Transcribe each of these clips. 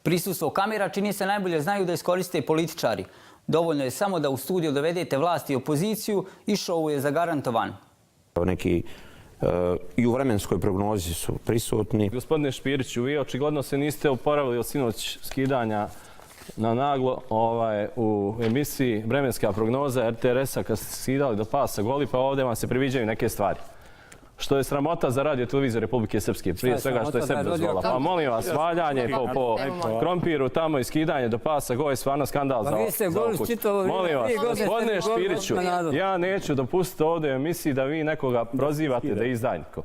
Prisustvo kamera čini se najbolje znaju da iskoriste političari. Dovoljno je samo da u studiju dovedete vlast i opoziciju i šou je zagarantovan. Neki i u vremenskoj prognozi su prisutni. Gospodine Špiriću, vi očigledno se niste oporavili od sinoć skidanja na naglo u emisiji Vremenska prognoza RTRS-a kad ste skidali do pasa goli, pa ovdje vam se priviđaju neke stvari. Što je sramota za Radio televiziju Republike Srpske, prije svega što je sebi dozvola. Pa molim vas, valjanje po krompiru tamo i skidanje do pasa gol je stvarno skandal za okus. Molim vas, gospodine Špiriću, ja neću dopustiti ovdje u emisiji da vi nekoga prozivate da je izdajnikom.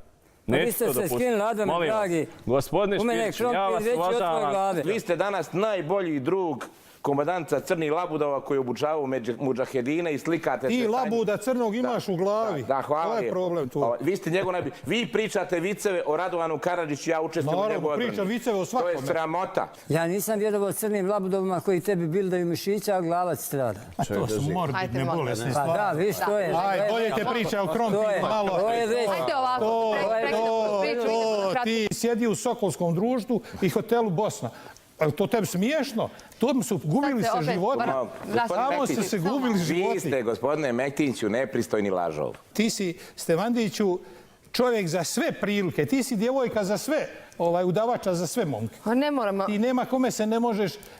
Neću to dopustiti. Molim vas, gospodine Špiriću, ja vas uvažavam. Vi ste danas najbolji drug komandanta Crnih Labudova koji obučavaju mudžahedine i slikate se... Ti Labuda crnog imaš u glavi. Da, hvala. To je problem tu. Vi ste njegov najbolji. Vi pričate viceve o Radovanu Karadžiću, ja učestvujem u njegove odbrani. Pričam viceve o svakome. To je sramota. Ja nisam vjerovao Crnim Labudovima koji tebi bildaju mišića, a glavac strada. A to su morbidne bolesne stvari. Pa da, viš to je. Aj, bolje te priča o krompiru malo. To je već. Ajde ovako, ti sjedi u Sokolskom društvu i hotelu Bosna. To tebi smiješno? To su gubili se životi. Samo su se gubili životi. Vi ste, gospodine Metinću, nepristojni lažov. Ti si, Stevandiću, čovjek za sve prilike. Ti si djevojka za sve, udavača za sve momke. Ne moramo. I nema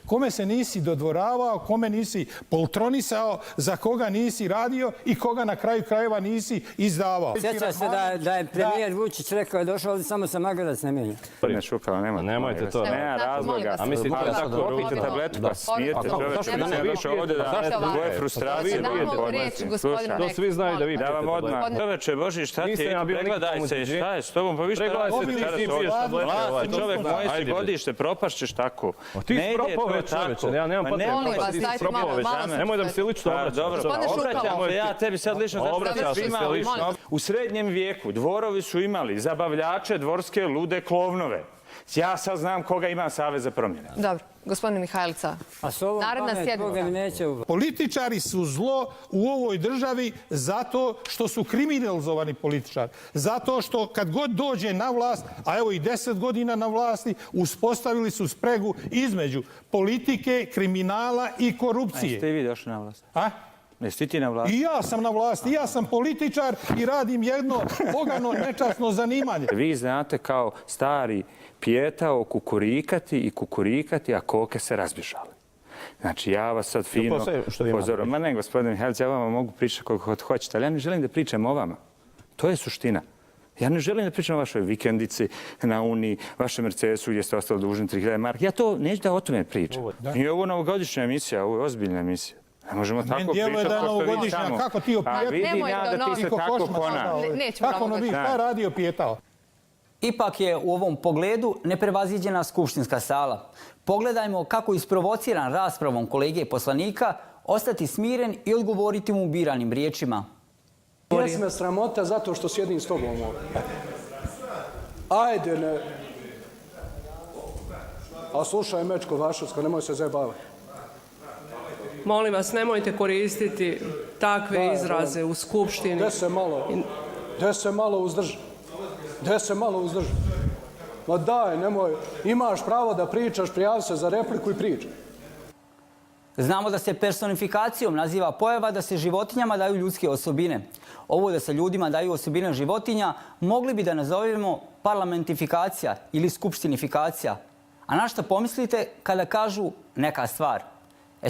kome se nisi dodvoravao, kome nisi poltronisao, za koga nisi radio i koga na kraju krajeva nisi izdavao. Sjeća se da je premijer Vučić rekao je došao ovdje samo sa magarac ne mijenja. Ne šukala, nemojte to. Nema razloga. A mislite da tako popite tabletu pa smijete čoveče. Da ne došao ovdje da tvoje frustracije budete podnositi. To svi znaju da vi pijete tabletu. Čoveče, Boži, šta ti je? Pregledaj se, šta je s tobom? Pa vi šta radiš? Mladi čovjek, moje si godište, propašćeš tako. Ti si propao već, čoveče, ja nemam potrebe. Ti si propao već, nemoj da mi se lično obraćaš. Dobro, obraćam se ja tebi sad lično. Obraćaš se lično. U srednjem vijeku dvorovi su imali zabavljače, dvorske, lude, klovnove. Ja sad znam koga ima Savez za promjene. Dobro, gospodine Mihajlica, naredna sjednica. Političari su zlo u ovoj državi zato što su kriminalizovani političari. Zato što kad god dođe na vlast, a evo i 10 godina na vlasti, uspostavili su spregu između politike, kriminala i korupcije. Jeste i vi došli na vlast? A? Jeste ti na vlasti? I ja sam na vlasti, ja sam političar i radim jedno pogano nečasno zanimanje. Vi znate kao stari pijetao kukurikati i kukurikati, a koke se razbježale. Znači, ja vas sad fino pozorom. Ma ne, gospodine Mihajlić, ja vama mogu pričati koliko hoćete, ali ja ne želim da pričam o vama. To je suština. Ja ne želim da pričam o vašoj vikendici na Uniji, vašem Mercedesu gdje ste ostali dužni 3000 marka. Ja to neću da o tome pričam. I ovo je novogodišnja emisija, ovo je ozbiljna emisija. Ne možemo tako pričati da je novogodišnja, kako ti opijetao? A vidim ja da ti se tako ponao. Kako ono bi, šta je radio pijetao? Ipak je u ovom pogledu neprevaziđena skupštinska sala. Pogledajmo kako isprovociran raspravom kolege poslanika ostati smiren i odgovoriti mu biranim riječima. Jesi me sramota zato što sjedim s tobom ovdje. Ajde, ne. A slušaj, Mečko Vašovska, nemoj se zajebavati. Molim vas, nemojte koristiti takve izraze u skupštini. Gde se malo uzdrži. Ma daj, nemoj. Imaš pravo da pričaš, prijavi se za repliku i pričaj. Znamo da se personifikacijom naziva pojava da se životinjama daju ljudske osobine. Ovo da se ljudima daju osobine životinja mogli bi da nazovemo parlamentifikacija ili skupštinifikacija. A na što pomislite kada kažu neka stvar?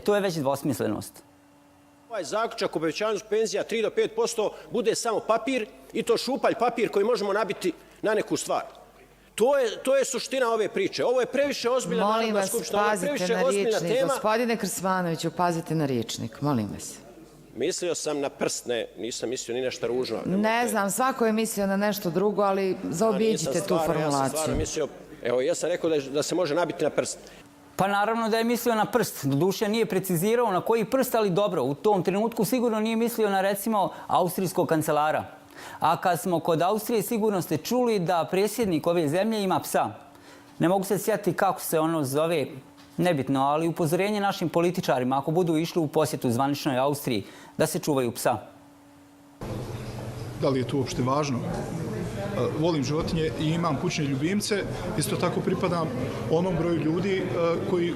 To je već dvosmislenost. Ovaj zaključak o povećanju penzija 3 do 5% bude samo papir i to šupalj papir koji možemo nabiti na neku stvar. To je suština ove priče. Ovo je previše ozbiljna Narodna skupština. Ovo je previše ozbiljna tema. Gospodine Krsmanoviću, pazite na riječnik, molim vas. Mislio sam na prst, nisam mislio ni nešto ružno. Ne znam, svako je mislio na nešto drugo, ali zaobiđite tu formulaciju. Evo, ja sam rekao da se može nabiti na prst. Pa naravno da je mislio na prst. Doduše nije precizirao na koji prst, ali dobro. U tom trenutku sigurno nije mislio na, recimo, austrijskog kancelara. A kad smo kod Austrije, sigurno ste čuli da predsjednik ove zemlje ima psa. Ne mogu se sjetiti kako se ono zove, nebitno, ali upozorenje našim političarima, ako budu išli u posjetu zvaničnoj Austriji, da se čuvaju psa. Da li je to uopšte važno? volim životinje i imam kućne ljubimce. Isto tako pripadam onom broju ljudi koji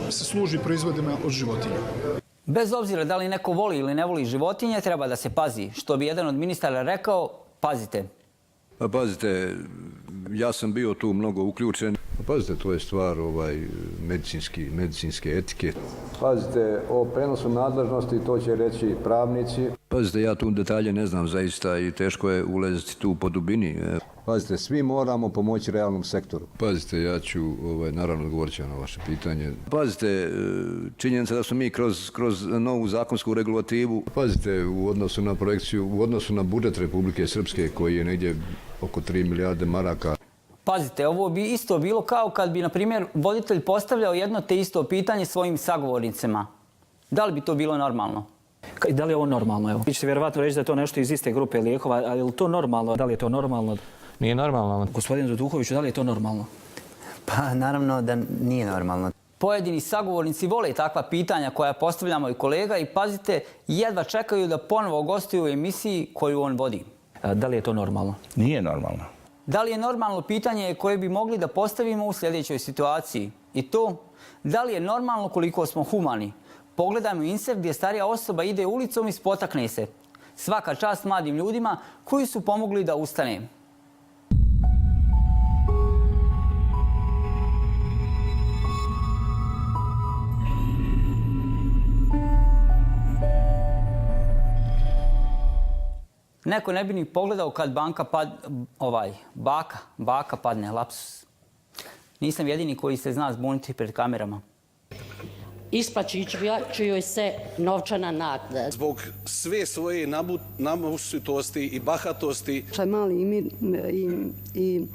se služi proizvodima od životinja. Bez obzira da li neko voli ili ne voli životinje, treba da se pazi. Što bi jedan od ministara rekao, pazite. Pazite, ja sam bio tu mnogo uključen. Pazite, to je stvar medicinske etike. Pazite, o prenosu nadležnosti, to će reći pravnici. Pazite, ja tu detalje ne znam zaista i teško je ulaziti tu po dubini. Pazite, svi moramo pomoći realnom sektoru. Pazite, ja ću, naravno, odgovorit ću na vaše pitanje. Pazite, činjenica da smo mi kroz novu zakonsku regulativu, pazite, u odnosu na projekciju, u odnosu na budžet Republike Srpske, koji je negdje oko 3 milijarde maraka. Pazite, ovo bi isto bilo kao kad bi, na primjer, voditelj postavljao jedno te isto pitanje svojim sagovornicima. Da li bi to bilo normalno? Da li je ovo normalno? Evo. Vi ćete vjerovatno reći da je to nešto iz iste grupe lijekova, ali je li to normalno? Da li je to normalno? Nije normalno. Gospodine Duduhoviću, da li je to normalno? Pa naravno da nije normalno. Pojedini sagovornici vole takva pitanja koja postavljamo i kolega i pazite, jedva čekaju da ponovo gostuju u emisiji koju on vodi. Da li je to normalno? Nije normalno. Da li je normalno pitanje koje bi mogli da postavimo u sljedećoj situaciji? I to, da li je normalno koliko smo humani? Pogledajmo insert gdje starija osoba ide ulicom i spotakne se. Svaka čast mladim ljudima koji su pomogli da ustane. Neko ne bi ni pogledao kad baka padne, lapsus. Nisam jedini koji se zna zbuniti pred kamerama. Isplaćivat joj se novčana naknada. Zbog sve svoje nabušitosti i bahatosti. Mali i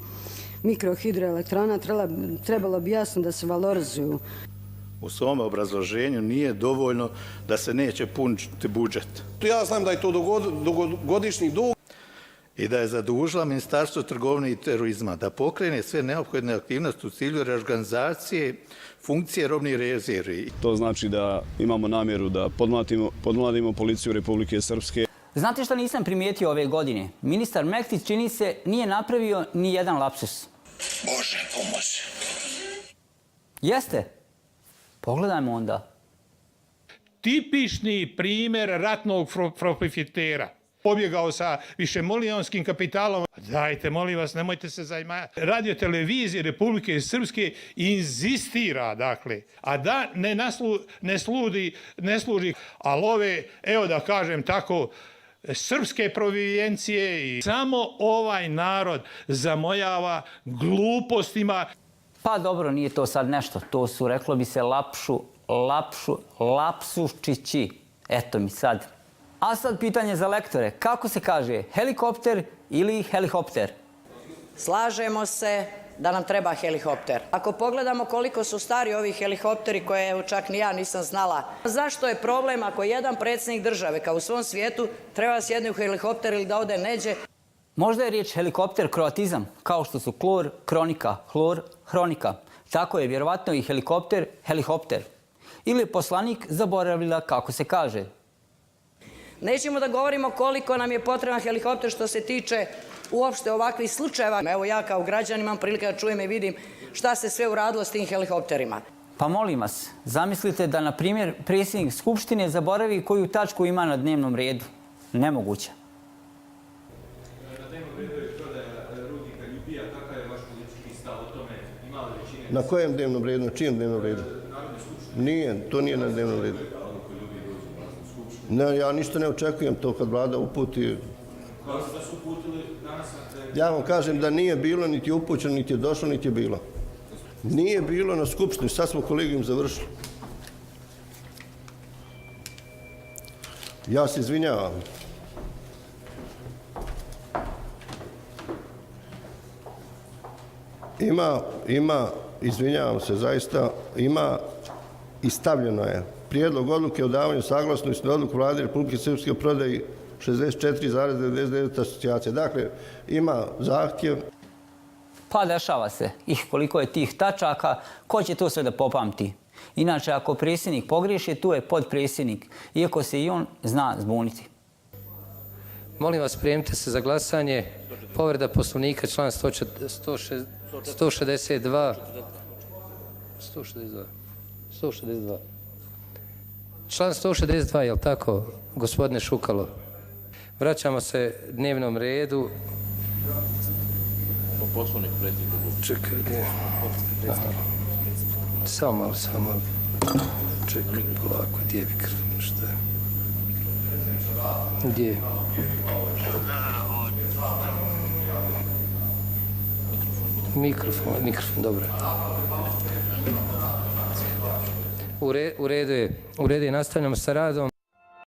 mikrohidroelektrana trebalo bi jasno da se valorizuju. U svom obrazloženju nije dovoljno da se neće puniti budžet. Ja znam da je to dugogodišnji dug. I da je zadužila Ministarstvo trgovine i turizma da pokrene sve neophodne aktivnosti u cilju reorganizacije funkcije robnih rezervi. To znači da imamo namjeru da podmladimo policiju Republike Srpske. Znate što nisam primijetio ove godine? Ministar Mektić, čini se, nije napravio ni jedan lapsus. Bože, pomozi. Jeste? Pogledajmo onda. Tipični primjer ratnog profitera. Pobjegao sa višemilijonskim kapitalom. Dajte, molim vas, nemojte se zajmati. Radio televizije Republike Srpske inzistira, dakle, a da ne služi, ali ove, evo da kažem tako, srpske provijencije i samo ovaj narod zamojava glupostima. Pa dobro, nije to sad nešto. To su, reklo bi se, lapsuščići. Eto mi sad. A sad pitanje za lektore. Kako se kaže, helikopter ili helihopter? Slažemo se da nam treba helihopter. Ako pogledamo koliko su stari ovi helihopteri koje čak ni ja nisam znala, zašto je problem ako jedan predsjednik države kao u svom svijetu treba sjedne u helikopter ili da ode neđe? Možda je riječ helikopter kroatizam, kao što su klor, kronika, hlor, hronika. Tako je vjerovatno i helikopter, helihopter. Ili je poslanik zaboravila kako se kaže. Nećemo da govorimo koliko nam je potreban helikopter što se tiče uopšte ovakvih slučajeva. Evo ja kao građan imam prilike da čujem i vidim šta se sve uradilo s tim helikopterima. Pa molim vas, zamislite da, na primjer, predsjednik Skupštine zaboravi koju tačku ima na dnevnom redu. Nemoguće. Na kojem dnevnom redu? Na čijem dnevnom redu? Nije, to nije na dnevnom redu. Ne, ja ništa ne očekujem to kad vlada uputi. Ja vam kažem da nije bilo, niti je upućeno, niti je došlo, niti je bilo. Nije bilo na Skupštini, sad smo kolegijum završili. Ja se izvinjavam. Ima, izvinjavam se, zaista, ima i stavljeno je prijedlog odluke o davanju saglasnosti na odluku Vlade Republike Srpske o prodaji 64,99 asocijacija. Dakle, ima zahtjev. Pa dešava se. I koliko je tih tačaka, ko će to sve da popamti? Inače, ako predsjednik pogriješi, tu je podpredsjednik, iako se i on zna zbuniti. Molim vas, prijemite se za glasanje. Povreda Poslovnika, član 162. 162. Član 162, je li tako, gospodine Šukalo? Vraćamo se dnevnom redu. Po Poslovniku predsjednika. Čekaj, gdje? Samo malo. Čekaj, polako, gdje je mikrofon, šta je? Gdje je? Mikrofon, dobro. U redu je, nastavljamo sa radom.